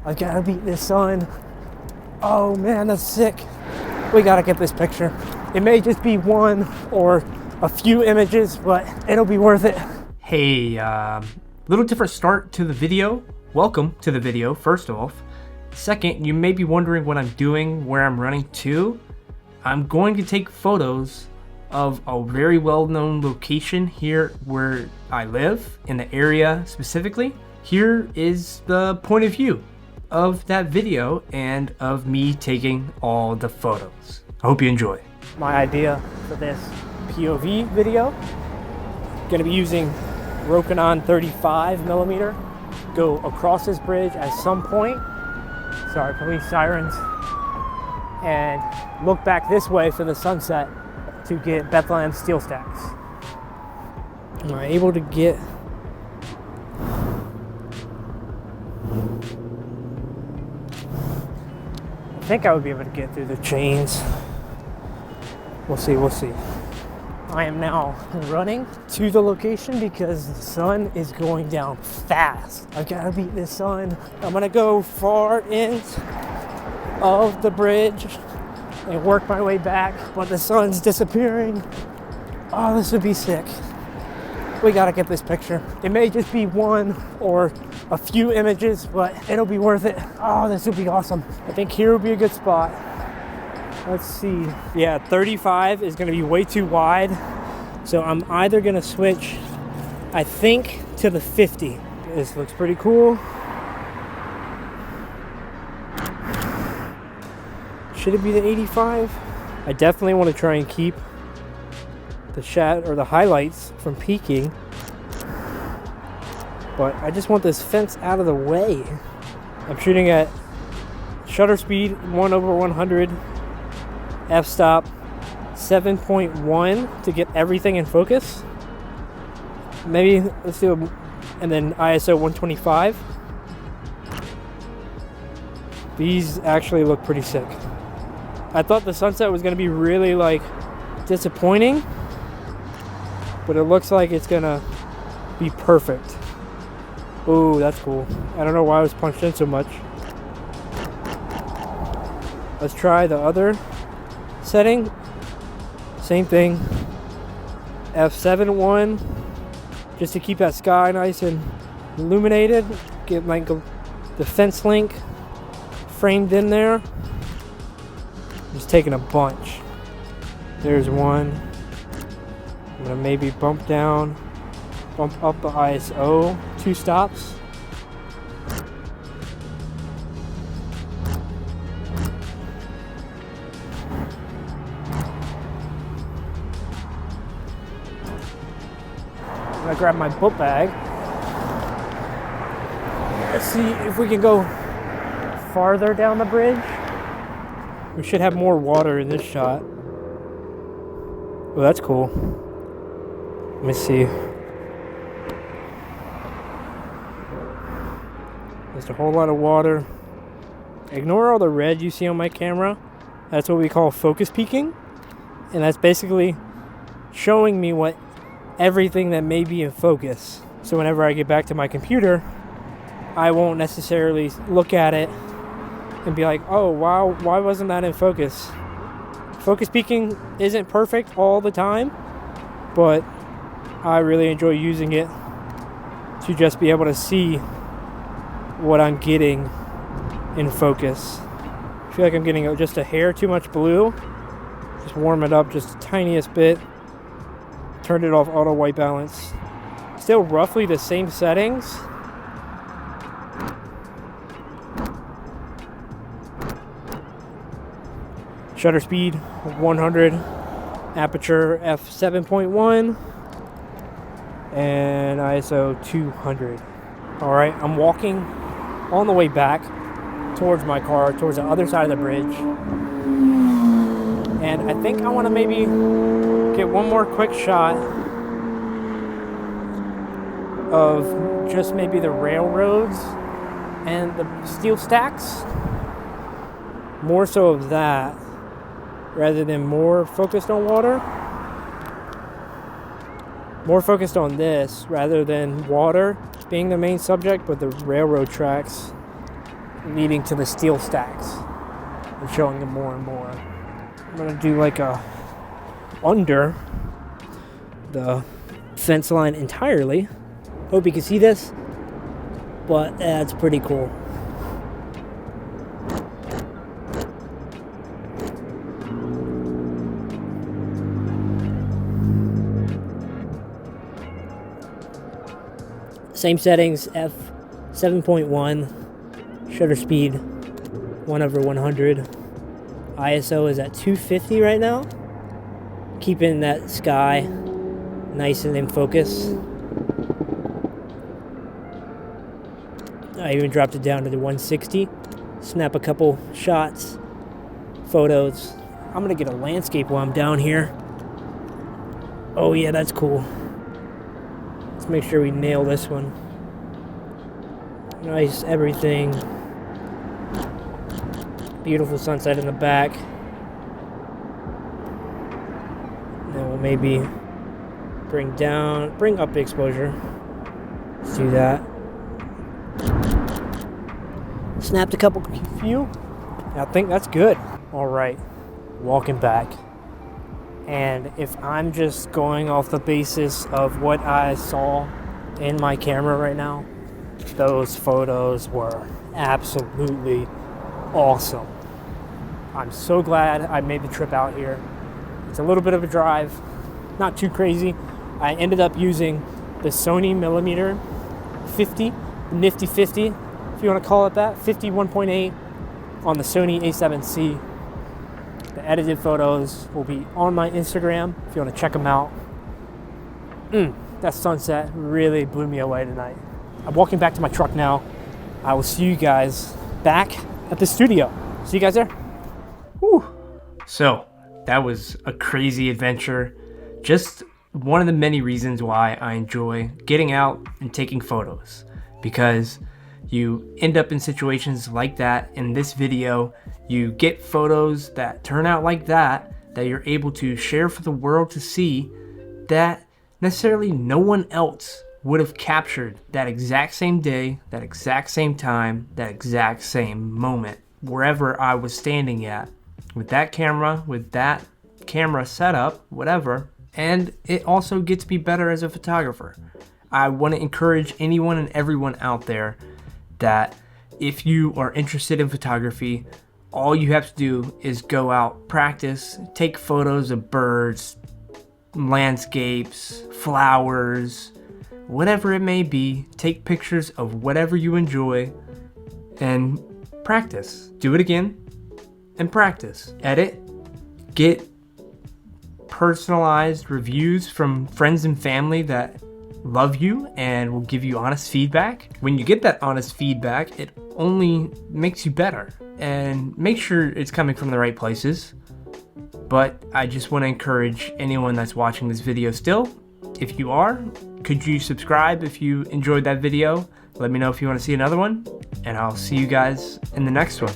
I gotta beat this sun. Oh man, that's sick. We gotta get this picture. It may just be one or a few images, but it'll be worth it. Hey, little different start to the video. Welcome to the video, first off. Second, you may be wondering what I'm doing, where I'm running to. I'm going to take photos of a very well-known location here where I live, in the area specifically. Here is the point of view of that video and of me taking all the photos. I hope you enjoy. My idea for this POV video, gonna be using Rokinon 35mm, go across this bridge at some point. Sorry, police sirens. And look back this way for the sunset to get Bethlehem steel stacks. Am I able to get... I think I would be able to get through the chains. We'll see, we'll see. I am now running to the location because the sun is going down fast. I gotta beat this sun. I'm gonna go far in of the bridge and work my way back, but the sun's disappearing. Oh, this would be sick. We gotta get this picture. It may just be one or a few images, but it'll be worth it. Oh, this would be awesome. I think here would be a good spot. Let's see. Yeah, 35 is gonna be way too wide. So I'm either gonna switch, I think, to the 50. This looks pretty cool. Should it be the 85? I definitely want to try and keep the shot or the highlights from peaking, but I just want this fence out of the way. I'm shooting at shutter speed 1/100, f-stop 7.1 to get everything in focus. Maybe let's do and then ISO 125. These actually look pretty sick. I thought the sunset was gonna be really like disappointing, but it looks like it's gonna be perfect. Ooh, that's cool. I don't know why I was punched in so much. Let's try the other setting. Same thing. F7.1, just to keep that sky nice and illuminated. Get like the fence link framed in there. Just taking a bunch. There's one. I'm gonna maybe bump up the ISO 2 stops. I'm gonna grab my book bag. Let's see if we can go farther down the bridge. We should have more water in this shot. Oh, that's cool. Let me see. There's a whole lot of water. Ignore all the red you see on my camera. That's what we call focus peaking. And that's basically showing me what everything that may be in focus. So whenever I get back to my computer, I won't necessarily look at it and be like, oh wow, why wasn't that in focus? Focus peaking isn't perfect all the time, but I really enjoy using it to just be able to see what I'm getting in focus. I feel like I'm getting just a hair too much blue. Just warm it up just the tiniest bit. Turned it off auto white balance. Still roughly the same settings. Shutter speed 100, aperture f7.1, and ISO 200. All right, I'm walking on the way back towards my car, towards the other side of the bridge. And I think I want to maybe get one more quick shot of just maybe the railroads and the steel stacks. More so of that, rather than more focused on water. More focused on this rather than water being the main subject, but the railroad tracks leading to the steel stacks and showing them more and more. I'm gonna do like a under the fence line entirely. Hope you can see this, but that's pretty cool. Same settings, f7.1, shutter speed 1/100. ISO is at 250 right now, keeping that sky nice and in focus. I even dropped it down to the 160. Snap a couple shots, photos. I'm gonna get a landscape while I'm down here. Oh yeah, that's cool. Let's make sure we nail this one. Nice everything. Beautiful sunset in the back. Then we'll maybe bring up the exposure. Let's do that. Snapped a couple few. I think that's good. All right, walking back. And if I'm just going off the basis of what I saw in my camera right now, those photos were absolutely awesome. I'm so glad I made the trip out here. It's a little bit of a drive, not too crazy. I ended up using the Sony millimeter 50, nifty 50, if you want to call it that, 51.8 on the Sony A7C. The edited photos will be on my Instagram if you want to check them out. That sunset really blew me away tonight. I'm walking back to my truck now. I will see you guys back at the studio. See you guys there. Whew. So that was a crazy adventure. Just one of the many reasons why I enjoy getting out and taking photos, because you end up in situations like that. In this video, you get photos that turn out like that you're able to share for the world to see, that necessarily no one else would have captured that exact same day, that exact same time, that exact same moment, wherever I was standing at, with that camera setup, whatever. And it also gets me better as a photographer. I want to encourage anyone and everyone out there that if you are interested in photography, all you have to do is go out, practice, take photos of birds, landscapes, flowers, whatever it may be. Take pictures of whatever you enjoy and practice. Do it again and practice. Edit, get personalized reviews from friends and family that love you and will give you honest feedback. When you get that honest feedback, it only makes you better. And make sure it's coming from the right places. But I just want to encourage anyone that's watching this video still, if you are, could you subscribe if you enjoyed that video? Let me know if you want to see another one, and I'll see you guys in the next one.